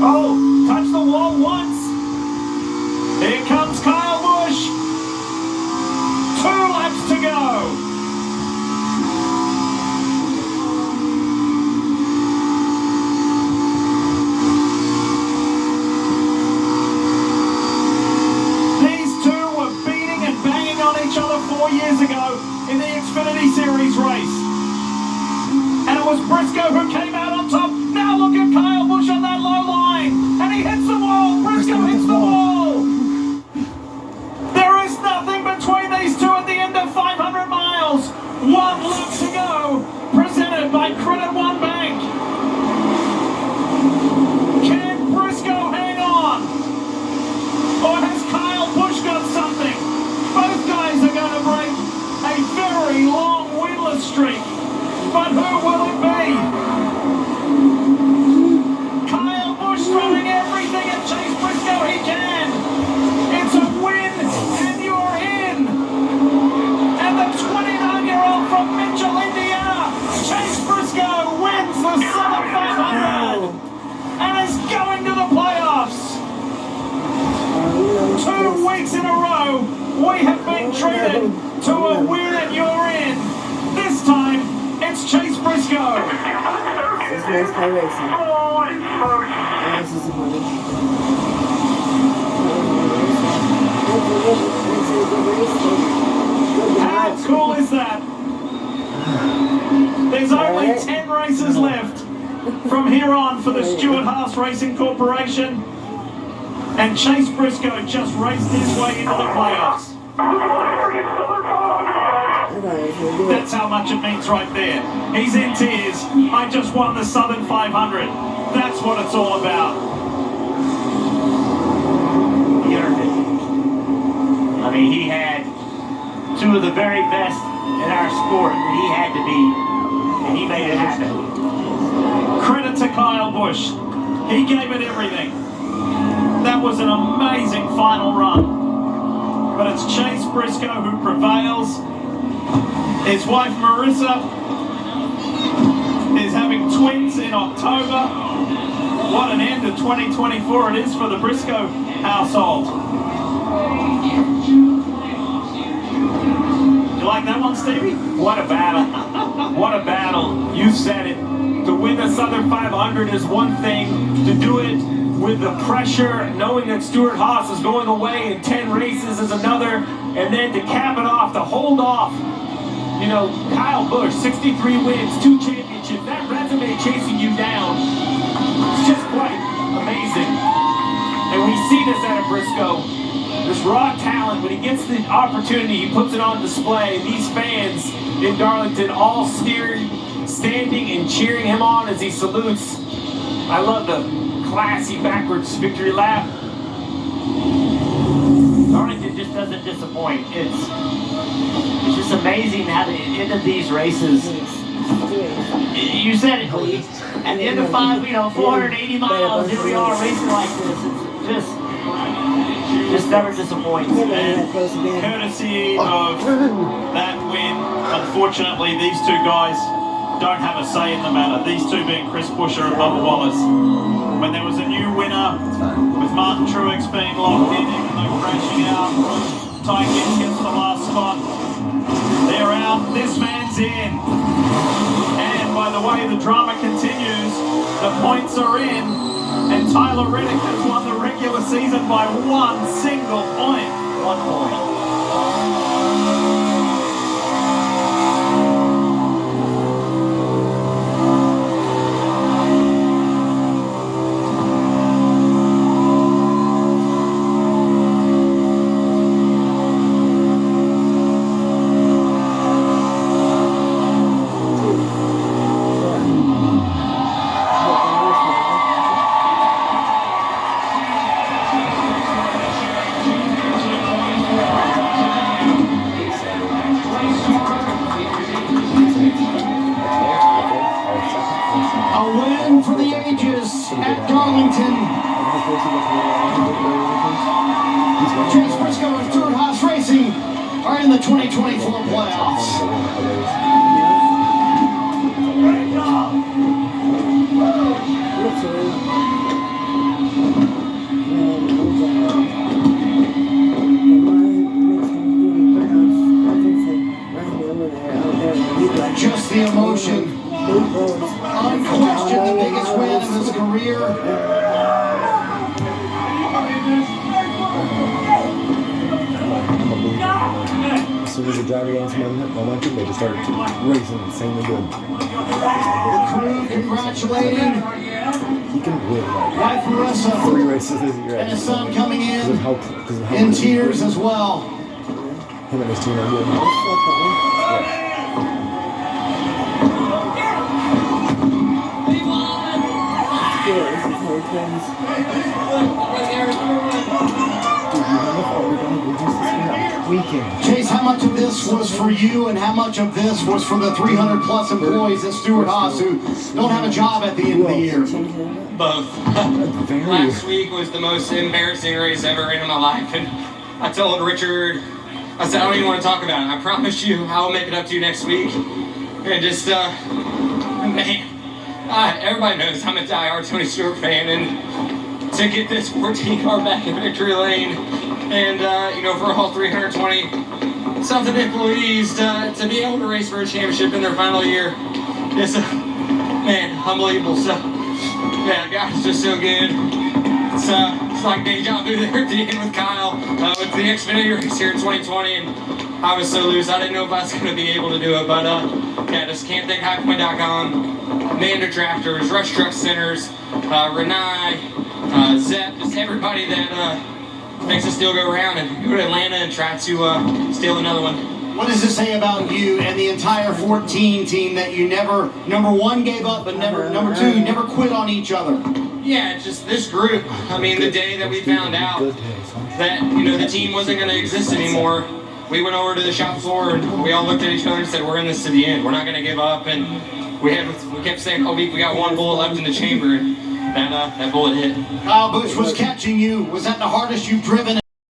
Oh, touched the wall once. Here comes Kyle Busch. 2 laps to go. Each other 4 years ago in the Xfinity Series race. And it was Briscoe who came out on top. Now look at Kyle Busch on that low line. And he hits the wall. Briscoe hits the wall. There is nothing between these two at the end of 500 miles. 1 lap to go. Presented by Credit One Bank. Can Briscoe hang on? Or has Kyle Busch got something? Both guys are going to break a very long winless streak. But who will it be? Kyle Busch throwing everything at Chase Briscoe he can. It's a win and you're in. And the 29-year-old from Mitchell, Indiana, Chase Briscoe wins the Southern 500 and is going to the playoffs. 2 weeks in a row. We have been treated to a win and you're in. This time, it's Chase Briscoe. This is nice car racing. And this is the money. How cool is that? There's only 10 races left from here on for the Stewart-Haas Racing Corporation. And Chase Briscoe just raced his way into the playoffs. That's how much it means right there. He's in tears. I just won the Southern 500. That's what it's all about. He earned it. I mean, he had 2 of the very best in our sport that he had to beat, and he made it happen. Credit to Kyle Busch. He gave it everything. That was an amazing final run. But it's Chase Briscoe who prevails. His wife Marissa is having twins in October. What an end to 2024 it is for the Briscoe household. You like that one, Stevie? What a battle. What a battle. You said it. To win the Southern 500 is one thing. To do it with the pressure, knowing that Stewart-Haas is going away in 10 races is another, and then to cap it off, to hold off, you know, Kyle Busch, 63 wins, 2 championships, that resume chasing you down, it's just quite amazing. And we see this out of Briscoe, this raw talent, when he gets the opportunity, he puts it on display. These fans in Darlington all standing and cheering him on as he salutes. I love the classy backwards victory lap. Darlington just doesn't disappoint. It's just amazing how the end of these races. You said it, Lee. At the end of 480 miles, here we are racing like this. It's just never disappoints. And courtesy of that win, unfortunately, these 2 guys don't have a say in the matter. These 2 being Chris Buescher and Bubba Wallace. When there was a new winner, with Martin Truex being locked in, even though crashing out, Ty Gibbs gets the last spot. They're out, this man's in. And by the way the drama continues, the points are in, and Tyler Reddick has won the regular season by 1 single point. 1 point. at Darlington. Chase Briscoe and Stewart-Haas Racing are in the 2024 playoffs. Great job. drive against momentum, they just started racing insanely good. The crew congratulating He can win like Wife Marissa 3 races this year. and his son coming Because in of how in good tears as well. him and his team are good. Yeah. Chase, how much of this was for you and how much of this was for the 300 plus employees at Stewart Haas who don't have a job at the end of the year? Both. Last week was the most embarrassing race I've ever ran in my life, and I told Richard, I said, I don't even want to talk about it. I promise you I will make it up to you next week. And just, man, everybody knows I'm a die-hard Tony Stewart fan, and to get this 14 car back in victory lane, and, for all 320 something employees to be able to race for a championship in their final year, it's, man, unbelievable. So, yeah, God is just so good. It's like Deja vu there at the end with Kyle with the Xfinity race here in 2020, and I was so loose, I didn't know if I was going to be able to do it, but yeah, just can't thank highpoint.com, Amanda Drafters, Rush Truck Centers, Renai, Zep, just everybody that makes us still go around and go to Atlanta and try to steal another one. What does it say about you and the entire 14 team that you never, number one, gave up, but number two, never quit on each other? Yeah, just this group. I mean, the day that we found out that, the team wasn't going to exist anymore, we went over to the shop floor and we all looked at each other and said, we're in this to the end. We're not going to give up. And we kept saying all week, we got one bullet left in the chamber, and that bullet hit. Kyle Busch was catching you. Was that the hardest you've driven?